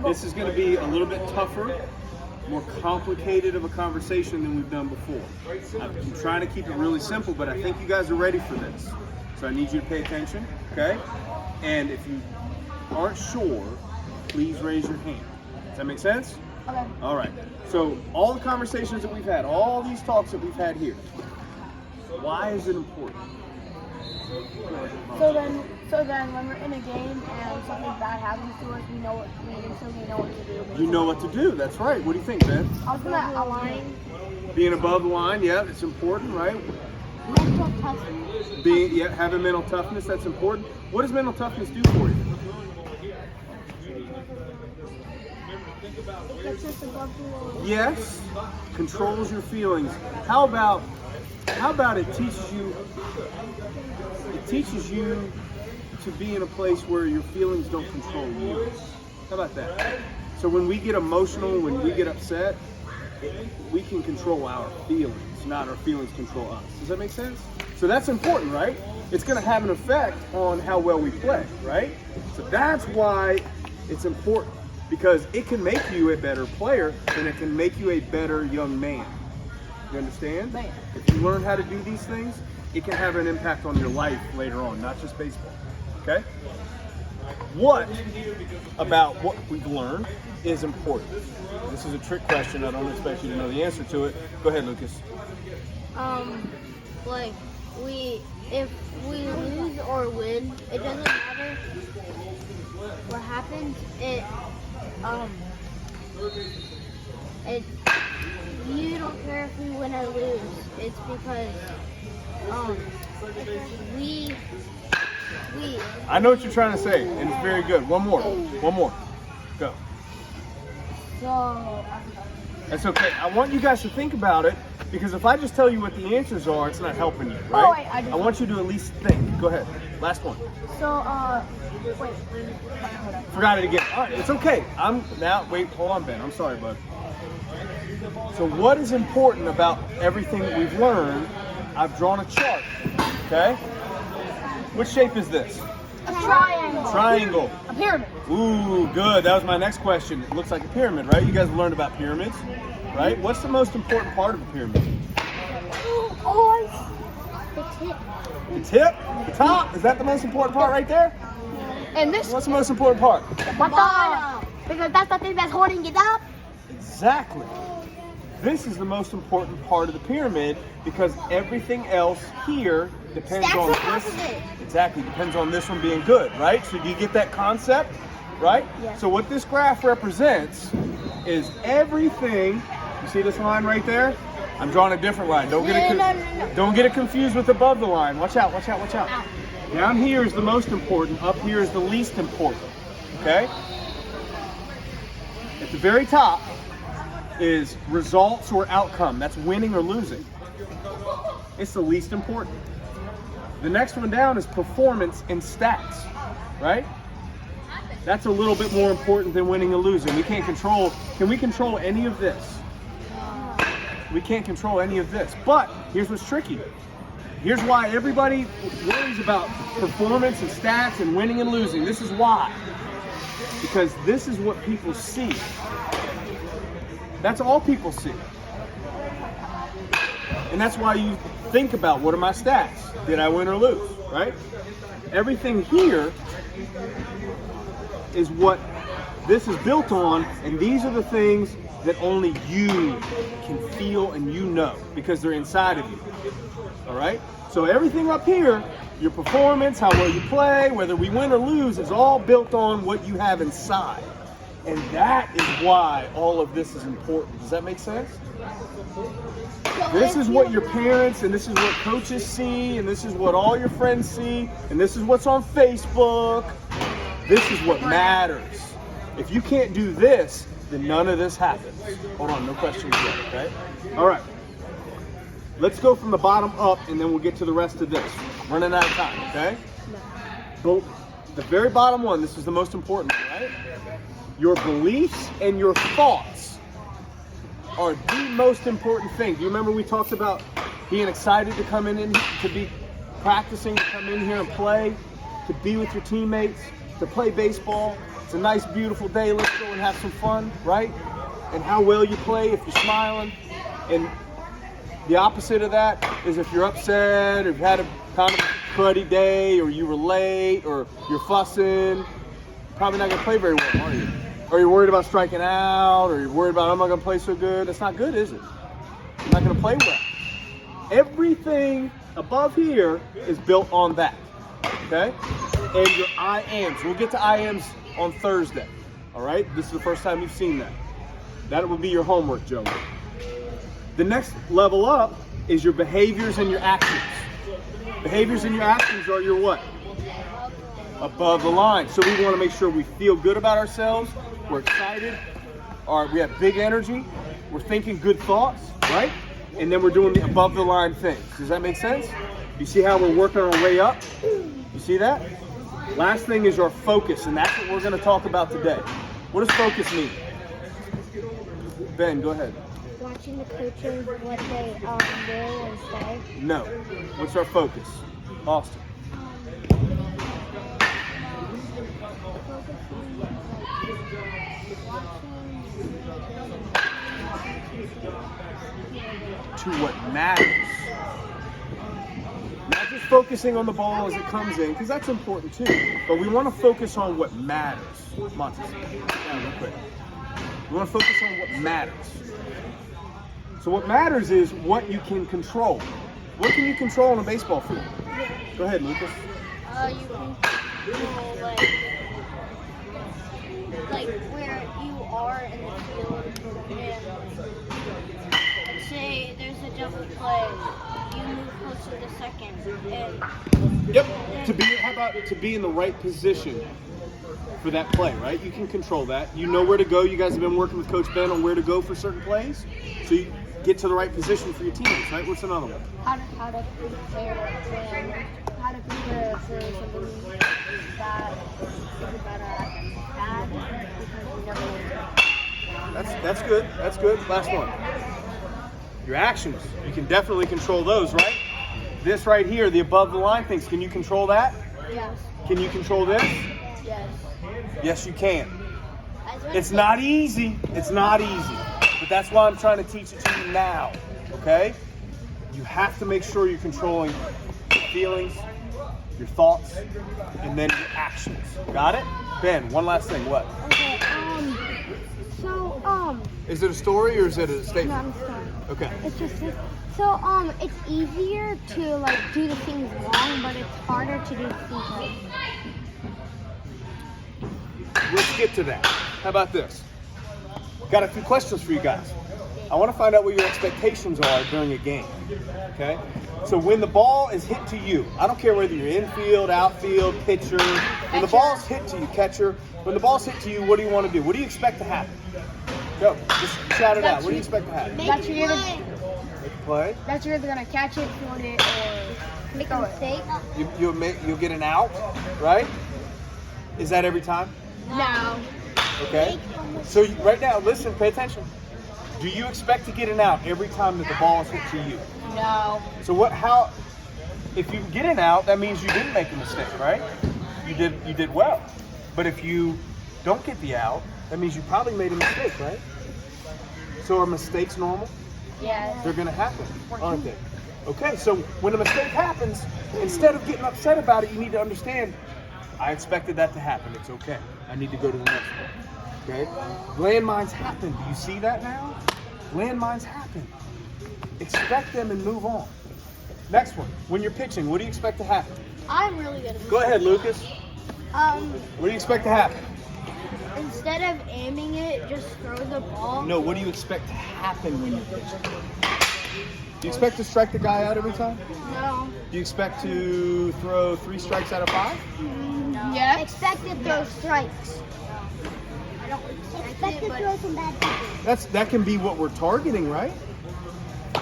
This is going to be a little bit tougher, more complicated of a conversation than we've done before. I'm trying to keep it really simple, but I think you guys are ready for this. So I need you to pay attention, okay? And if you aren't sure, please raise your hand. Does that make sense? Okay. All right. So all the conversations that we've had, all these talks that we've had here, why is it important? So then when we're in a game and something bad happens to us, we know what to do. You know what to do. That's right. What do you think, Ben? I was gonna align. Being above the line, yeah, it's important, right? Mental toughness. Having mental toughness, that's important. What does mental toughness do for you? It gets us above the line. Yes, controls your feelings. How about it teaches you to be in a place where your feelings don't control you. How about that? So when we get emotional, when we get upset, we can control our feelings, not our feelings control us. Does that make sense? So that's important, right? It's going to have an effect on how well we play, right? So that's why it's important, because it can make you a better player and it can make you a better young man. You understand? Right. If you learn how to do these things, it can have an impact on your life later on, not just baseball. Okay? What about what we've learned is important? This is a trick question. I don't expect you to know the answer to it. Go ahead, Lucas. Like if we lose or win, it doesn't matter what happens. You don't care if we win or lose. It's because we. I know what you're trying to say, and it's very good. One more. Go. So That's okay. I want you guys to think about it, because if I just tell you what the answers are, it's not helping you, right? Oh, wait, I want you to at least think. Go ahead. Last one. wait. Forgot it again. All right, it's okay. Hold on, Ben. I'm sorry, bud. So what is important about everything that we've learned? I've drawn a chart, okay? What shape is this? A triangle. Triangle. A pyramid. Ooh, good. That was my next question. It looks like a pyramid, right? You guys learned about pyramids, right? What's the most important part of a pyramid? The tip. The tip? The top? Is that the most important part right there? And this. What's the most important part? The bottom. Because that's the thing that's holding it up. Exactly. This is the most important part of the pyramid, because everything else here depends Stacks on on top this. of it. Exactly, depends on this one being good, right? So do you get that concept, right? Yes. So what this graph represents is everything. You see this line right there? I'm drawing a different line. Don't get it confused with above the line. Watch out. Ow. Down here is the most important. Up here is the least important. Okay? At the very top is results or outcome. That's winning or losing. It's the least important. The next one down is performance and stats, right? That's a little bit more important than winning or losing. Can we control any of this? We can't control any of this. But here's what's tricky. Here's why everybody worries about performance and stats and winning and losing. This is why. Because this is what people see. That's all people see. And that's why you think about, what are my stats? Did I win or lose, right? Everything here is what this is built on, and these are the things that only you can feel and you know, because they're inside of you, all right? So everything up here, your performance, how well you play, whether we win or lose, is all built on what you have inside. And that is why all of this is important. Does that make sense? This is what your parents and this is what coaches see, and this is what all your friends see, and this is what's on Facebook. This is what matters. If you can't do this, then none of this happens. Hold on, no questions yet, okay? All right. Let's go from the bottom up, and then we'll get to the rest of this. Running out of time, okay? So the very bottom one, this is the most important, right? Your beliefs and your thoughts are the most important thing. Do you remember we talked about being excited to come in to be practicing, to come in here and play, to be with your teammates, to play baseball, It's a nice, beautiful day. Let's go and have some fun, right? And how well you play if you're smiling. And the opposite of that is if you're upset or you've had a kind of cruddy day or you were late or you're fussing, probably not going to play very well, are you? Or you're worried about striking out or you're worried about, I'm not going to play so good. That's not good, is it? You're not going to play well. Everything above here is built on that, okay? And your I ams. We'll get to I ams on Thursday, all right? This is the first time you've seen that. That will be your homework, Joe. The next level up is your behaviors and your actions. Behaviors and your actions are your what? Above the line. So we want to make sure we feel good about ourselves. We're excited. We have big energy. We're thinking good thoughts, right? And then we're doing the above the line thing. Does that make sense? You see how we're working our way up? You see that? Last thing is our focus, and that's what we're going to talk about today. What does focus mean? Ben, go ahead. Watching the coaches, what they do and say. No. What's our focus? Austin. To what matters. Not just focusing on the ball as it comes in, because that's important too. But we want to focus on what matters. Monty, down real quick. We want to focus on what matters. So what matters is what you can control. What can you control on a baseball field? Go ahead, Lucas. You can control like where you are in the field, and let's say there's a double play, you move closer to second, and yep. How about to be in the right position for that play, right? You can control that. You know where to go. You guys have been working with Coach Ben on where to go for certain plays, so you get to the right position for your teammates, right? What's another one? How to prepare for something that is better than bad because you never know. That's good. That's good. Last one. Your actions. You can definitely control those, right? This right here, the above the line things. Can you control that? Yes. Can you control this? Yes. Yes, you can. It's not easy. It's not easy. But that's why I'm trying to teach it to you now, okay? You have to make sure you're controlling your feelings, your thoughts, and then your actions. Got it? Ben, one last thing. What? okay, Is it a story or is it a no, statement? I'm sorry. Okay. It's just this. So, it's easier to like do the things wrong, but it's harder to do the things right. Let's get to that. How about this? Got a few questions for you guys. I want to find out what your expectations are during a game. Okay? So when the ball is hit to you, I don't care whether you're infield, outfield, pitcher. When the ball's hit to you, catcher, when the ball's hit to you, what do you want to do? What do you expect to happen? Go. Just shout it out. What do you expect to happen? That's you're gonna Make a play. That's you're either gonna catch it, field it, or Make a mistake. You'll get an out, right? Is that every time? no. Okay. So right now, listen, pay attention. Do you expect to get an out every time that the ball is hit to you? No. So if you get an out, that means you didn't make a mistake, right? You did well. But if you don't get the out, that means you probably made a mistake, right? So are mistakes normal? Yes. They're gonna happen, aren't they? Okay, so when a mistake happens, instead of getting upset about it, you need to understand, I expected that to happen. It's okay. I need to go to the next one. Okay? Landmines happen. Do you see that now? Landmines happen. Expect them and move on. Next one. When you're pitching, what do you expect to happen? I'm really good at Go ahead, Lucas. Um, What do you expect to happen? instead of aiming it, just throw the ball. No, what do you expect to happen when you're pitching? Do you expect to strike the guy out every time? No. Do you expect to throw 3 strikes out of 5? No. Yes. Expect to throw strikes. I don't expect to throw some bad pitches. That can be what we're targeting, right?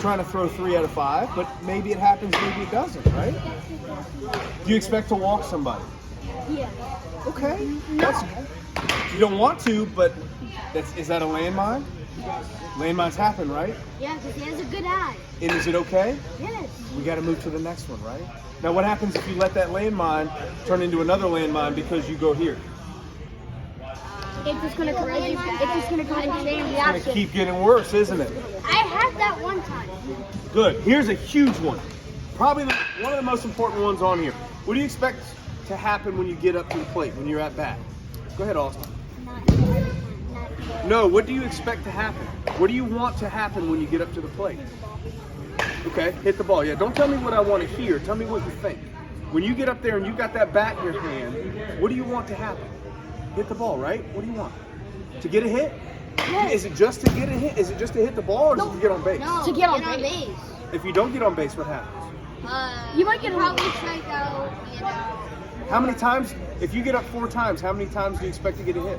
Trying to throw 3 out of 5, but maybe it happens, maybe it doesn't, right? Do you expect to walk somebody? Yeah. Okay. You don't want to, but is that a landmine? Landmines happen, right? Yeah, because he has a good eye. And is it okay? Yes. We got to move to the next one, right? Now, what happens if you let that landmine turn into another landmine because you go here? it's just gonna cause a chain It's gonna reaction. keep getting worse, isn't it? I had that one time. Good. Here's a huge one. Probably one of the most important ones on here. What do you expect to happen when you get up to the plate, when you're at bat? Go ahead, Austin. No, what do you expect to happen? What do you want to happen when you get up to the plate? Okay, hit the ball. Yeah, don't tell me what I want to hear. Tell me what you think. When you get up there and you got that bat in your hand, what do you want to happen? Hit the ball, right? What do you want? To get a hit? Is it just to get a hit? Is it just to hit the ball, or is it to get on base? No, To get on base. If you don't get on base, what happens? You might get probably strike out, you know. How many times? If you get up 4 times, how many times do you expect to get a hit?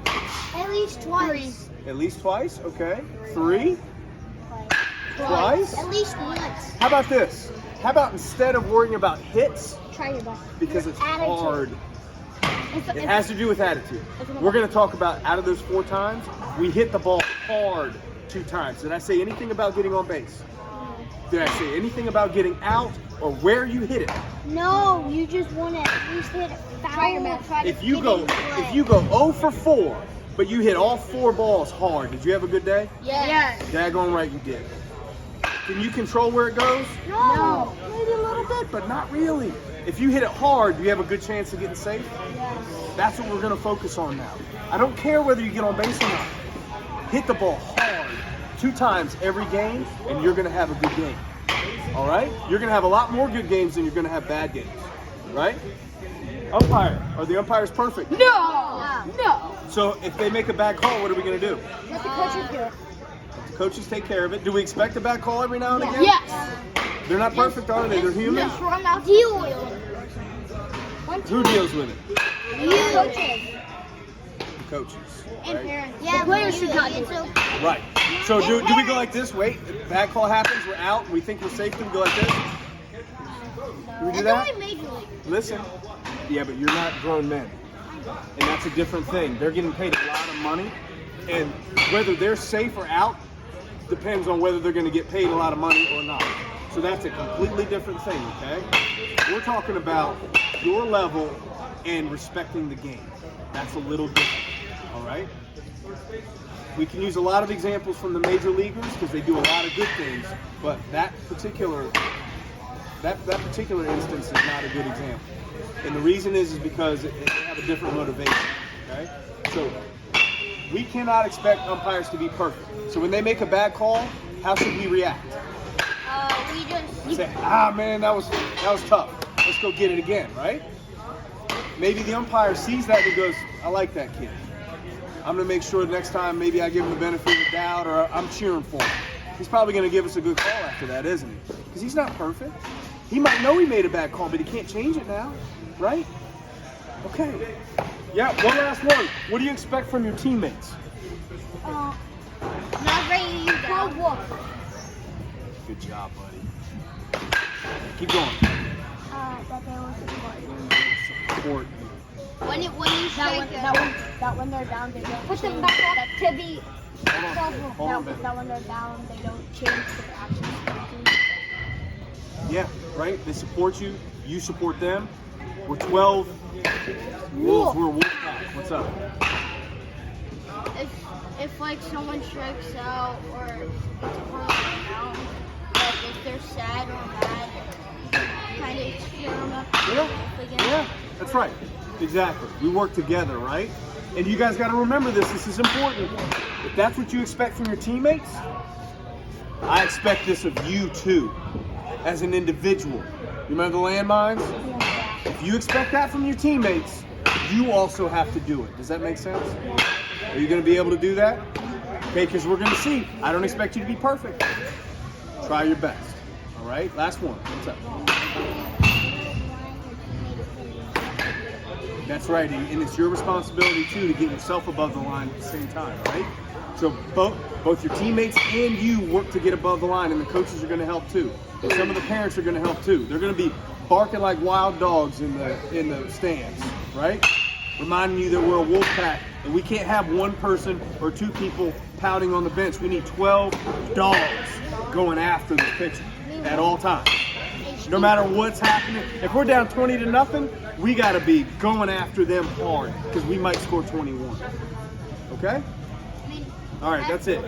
At least twice. At least twice? Okay. 3? Twice? At least once. How about this? How about instead of worrying about hits, try your best. because it's Attitude. hard, it has to do with attitude. We're going to talk about, out of those 4 times, we hit the ball hard 2 times. Did I say anything about getting on base? Did I say anything about getting out or where you hit it? No, you just want to at least hit it foul. Try your best. If you go 0 for 4, but you hit all 4 balls hard, did you have a good day? Yes. Daggone right you did. Can you control where it goes? No. Maybe a little bit, but not really. If you hit it hard, do you have a good chance of getting safe? Yes. That's what we're going to focus on now. I don't care whether you get on base or not. Hit the ball hard 2 times every game, and you're going to have a good game. All right? You're going to have a lot more good games than you're going to have bad games. Right? Umpire. Are the umpires perfect? No. So if they make a bad call, what are we going to do? Let the coaches do it. The coaches take care of it. Do we expect a bad call every now and again? Yes. They're not perfect, are they? They're human. Just run out. Deal with it. Who deals with it? You. Coaches. The coaches. And Right? parents. Yeah, The players you. should not do It's it. okay. Right. So do we go like this? Wait, bad call happens, we're out, and we think we're safe, do we go like this? Do we do It's that? only Major League. Listen. Yeah, but you're not grown men. And that's a different thing. They're getting paid a lot of money, and whether they're safe or out depends on whether they're going to get paid a lot of money or not. So that's a completely different thing, okay? We're talking about your level and respecting the game. That's a little different, all right? We can use a lot of examples from the major leaguers because they do a lot of good things, but that particular instance is not a good example. And the reason is because they have a different motivation, okay? So we cannot expect umpires to be perfect. So when they make a bad call, how should we react? We just. Say, man, that was tough. Let's go get it again, right? Maybe the umpire sees that and goes, I like that kid. I'm going to make sure the next time maybe I give him the benefit of the doubt, or I'm cheering for him. He's probably going to give us a good call after that, isn't he? Because he's not perfect. He might know he made a bad call, but he can't change it now, right? Okay. Yeah, one last one. What do you expect from your teammates? Not ready to cold war. Good job, buddy. Keep going. That they will support you. Support you. When you strike That when they're down, they don't Put them change back up. that to be. Hold on, Ben. That when they're down, they don't change their actions. Yeah, right? They support you. You support them. We're 12 wolves. We're a wolf pack. What's up? If like someone strikes out or gets a down, like if they're sad or mad, kind of cheer them up. Yeah, that's right. Exactly. We work together, right? And you guys got to remember this. This is important. If that's what you expect from your teammates, I expect this of you too, as an individual. You remember the landmines? If you expect that from your teammates, you also have to do it. Does that make sense? Are you going to be able to do that? Okay, because we're going to see. I don't expect you to be perfect. Try your best. All right? Last one. What's up? That's right, and it's your responsibility too to get yourself above the line at the same time, right? So both your teammates and you work to get above the line, and the coaches are going to help too. And some of the parents are going to help too. They're going to be barking like wild dogs in the stands, right? Reminding you that we're a wolf pack, and we can't have one person or 2 people pouting on the bench. We need 12 dogs going after the pitcher at all times. No matter what's happening, if we're down 20-0, we got to be going after them hard because we might score 21. Okay? I mean, All right, that's it.